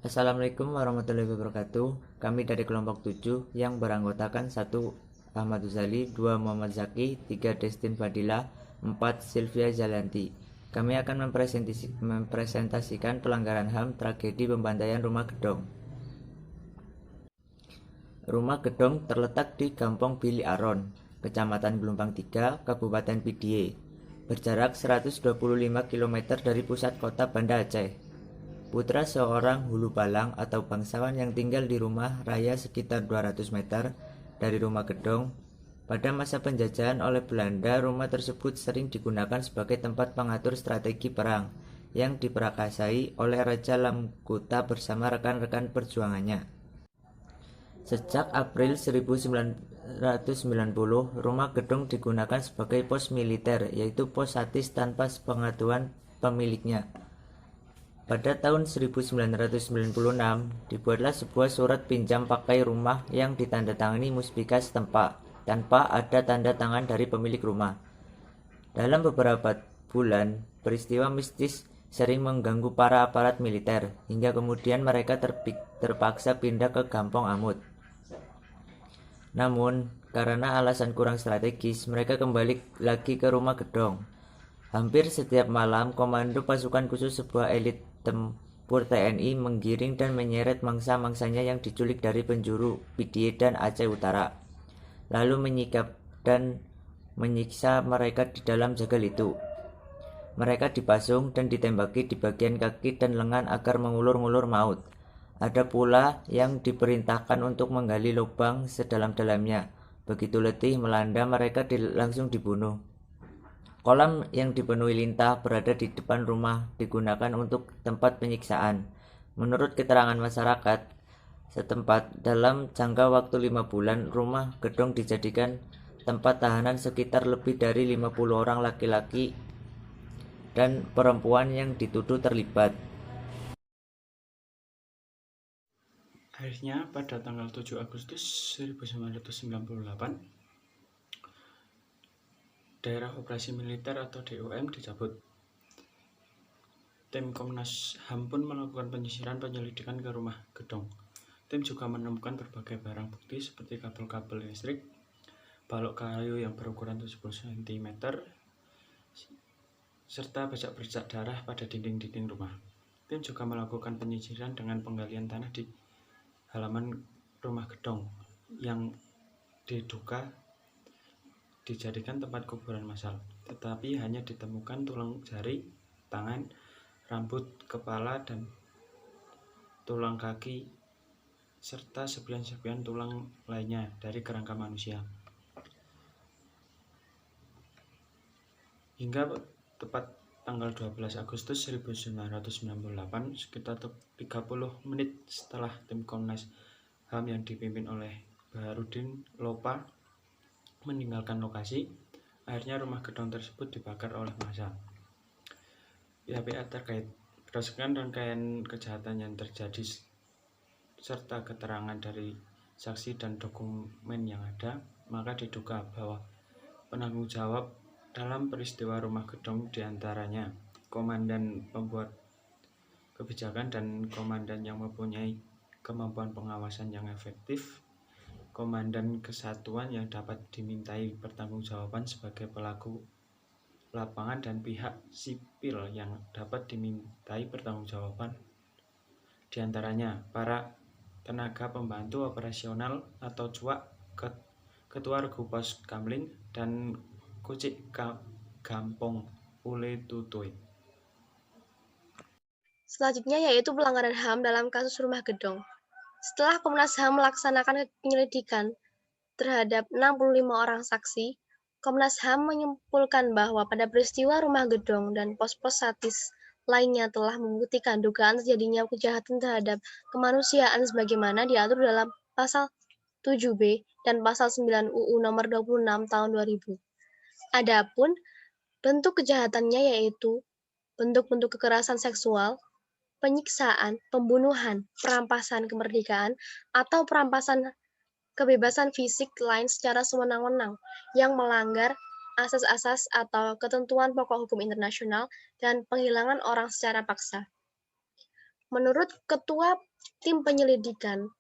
Assalamualaikum warahmatullahi wabarakatuh. Kami dari kelompok 7 yang beranggotakan 1 Ahmad Uzali, 2 Muhammad Zaki, 3 Destin Fadila, 4 Sylvia Jalanti. Kami akan mempresentasikan pelanggaran HAM tragedi pembantaian rumah gedong. Rumah gedong terletak di Kampung Bili Aron, Kecamatan Gelumpang 3, Kabupaten Pidie, berjarak 125 km dari pusat kota Banda Aceh. Putra seorang hulu balang atau bangsawan yang tinggal di rumah raya sekitar 200 meter dari rumah gedong. Pada masa penjajahan oleh Belanda, rumah tersebut sering digunakan sebagai tempat pengatur strategi perang yang diperakasai oleh Raja Lamgota bersama rekan-rekan perjuangannya. Sejak April 1990, rumah gedung digunakan sebagai pos militer, yaitu pos satis tanpa sepengetahuan pemiliknya. Pada tahun 1996, dibuatlah sebuah surat pinjam pakai rumah yang ditandatangani muspika setempat, tanpa ada tanda tangan dari pemilik rumah. Dalam beberapa bulan, peristiwa mistis sering mengganggu para aparat militer, hingga kemudian mereka terpaksa pindah ke Kampung Amut. Namun, karena alasan kurang strategis, mereka kembali lagi ke rumah gedong. Hampir setiap malam, komando pasukan khusus sebuah elit tempur TNI menggiring dan menyeret mangsa-mangsanya yang diculik dari penjuru Pidie dan Aceh Utara, lalu menyikap dan menyiksa mereka di dalam jagal itu. Mereka dipasung dan ditembaki di bagian kaki dan lengan agar mengulur-ngulur maut. Ada pula yang diperintahkan untuk menggali lubang sedalam-dalamnya. Begitu letih melanda, mereka langsung dibunuh. Kolam yang dipenuhi lintah berada di depan rumah digunakan untuk tempat penyiksaan. Menurut keterangan masyarakat setempat, dalam jangka waktu 5 bulan, rumah gedong dijadikan tempat tahanan sekitar lebih dari 50 orang laki-laki dan perempuan yang dituduh terlibat. Akhirnya pada tanggal 7 Agustus 1998, Daerah Operasi Militer atau DOM dicabut. Tim Komnas HAM pun melakukan penyelidikan ke rumah gedong. Tim juga menemukan berbagai barang bukti seperti kabel-kabel listrik, balok kayu yang berukuran 70 cm, serta bercak-bercak darah pada dinding-dinding rumah. Tim juga melakukan penyisiran dengan penggalian tanah di halaman rumah gedong yang diduga dijadikan tempat kuburan massal, tetapi hanya ditemukan tulang jari, tangan, rambut, kepala, dan tulang kaki, serta serpihan-serpihan tulang lainnya dari kerangka manusia. Hingga tepat tanggal 12 Agustus 1998, sekitar 30 menit setelah tim Komnas HAM yang dipimpin oleh Baharudin Lopa meninggalkan lokasi, akhirnya rumah gedong tersebut dibakar oleh massa. Pihak-pihak terkait berdasarkan rangkaian kejahatan yang terjadi serta keterangan dari saksi dan dokumen yang ada, maka diduga bahwa penanggung jawab dalam peristiwa rumah gedong diantaranya komandan pembuat kebijakan dan komandan yang mempunyai kemampuan pengawasan yang efektif, komandan kesatuan yang dapat dimintai pertanggungjawaban sebagai pelaku lapangan, dan pihak sipil yang dapat dimintai pertanggungjawaban, diantaranya para tenaga pembantu operasional atau cuak, ketua regu pos Kamling, dan kucik Gampong Ule Tutui. Selanjutnya yaitu pelanggaran HAM dalam kasus rumah gedong. Setelah Komnas HAM melaksanakan penyelidikan terhadap 65 orang saksi, Komnas HAM menyimpulkan bahwa pada peristiwa rumah gedong dan pos-pos satis lainnya telah membuktikan dugaan terjadinya kejahatan terhadap kemanusiaan sebagaimana diatur dalam pasal 7B dan pasal 9 UU nomor 26 tahun 2000. Adapun bentuk kejahatannya yaitu bentuk-bentuk kekerasan seksual, penyiksaan, pembunuhan, perampasan kemerdekaan, atau perampasan kebebasan fisik lain secara sewenang-wenang yang melanggar asas-asas atau ketentuan pokok hukum internasional dan penghilangan orang secara paksa. menurut Ketua Tim Penyelidikan.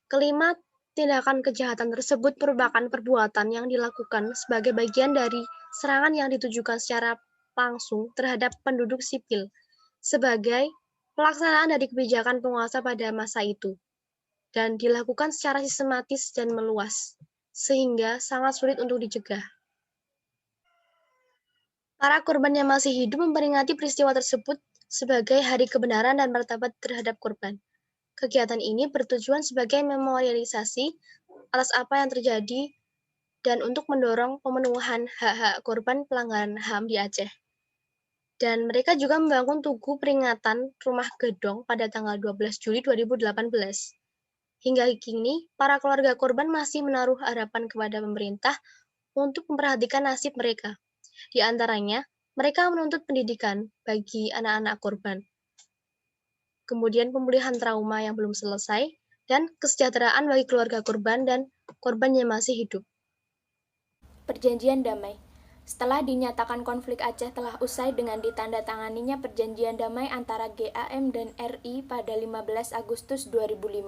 Kelima, tindakan kejahatan tersebut merupakan perbuatan yang dilakukan sebagai bagian dari serangan yang ditujukan secara langsung terhadap penduduk sipil sebagai pelaksanaan dari kebijakan penguasa pada masa itu, dan dilakukan secara sistematis dan meluas, sehingga sangat sulit untuk dicegah. Para korban yang masih hidup memperingati peristiwa tersebut sebagai Hari Kebenaran dan Martabat terhadap korban. Kegiatan ini bertujuan sebagai memorialisasi atas apa yang terjadi dan untuk mendorong pemenuhan hak-hak korban pelanggaran HAM di Aceh. Dan mereka juga membangun tugu peringatan Rumah Gedong pada tanggal 12 Juli 2018. Hingga kini, para keluarga korban masih menaruh harapan kepada pemerintah untuk memperhatikan nasib mereka. Di antaranya, mereka menuntut pendidikan bagi anak-anak korban, kemudian pemulihan trauma yang belum selesai, dan kesejahteraan bagi keluarga korban dan korban yang masih hidup. Perjanjian damai. Setelah dinyatakan konflik Aceh telah usai dengan ditandatanganinya perjanjian damai antara GAM dan RI pada 15 Agustus 2005,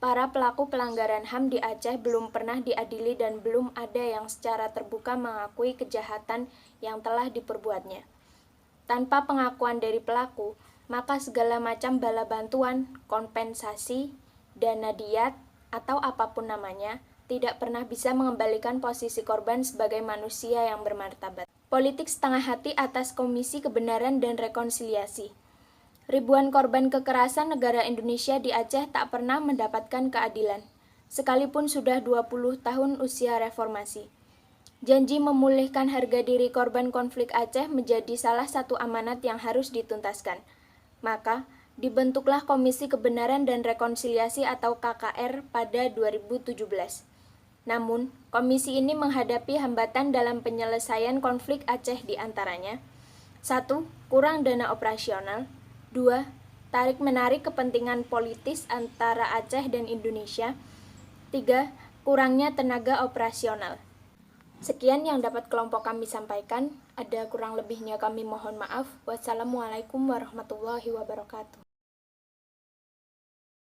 para pelaku pelanggaran HAM di Aceh belum pernah diadili dan belum ada yang secara terbuka mengakui kejahatan yang telah diperbuatnya. Tanpa pengakuan dari pelaku, maka segala macam bala bantuan, kompensasi, dana diat, atau apapun namanya, tidak pernah bisa mengembalikan posisi korban sebagai manusia yang bermartabat. Politik setengah hati atas Komisi Kebenaran dan Rekonsiliasi. Ribuan korban kekerasan negara Indonesia di Aceh tak pernah mendapatkan keadilan, sekalipun sudah 20 tahun usia reformasi. Janji memulihkan harga diri korban konflik Aceh menjadi salah satu amanat yang harus dituntaskan. Maka, dibentuklah Komisi Kebenaran dan Rekonsiliasi atau KKR pada 2017. Namun, komisi ini menghadapi hambatan dalam penyelesaian konflik Aceh di antaranya 1. Kurang dana operasional. 2. Tarik-menarik kepentingan politis antara Aceh dan Indonesia. 3. Kurangnya tenaga operasional. Sekian yang dapat kelompok kami sampaikan. Ada kurang lebihnya kami mohon maaf. Wassalamualaikum warahmatullahi wabarakatuh.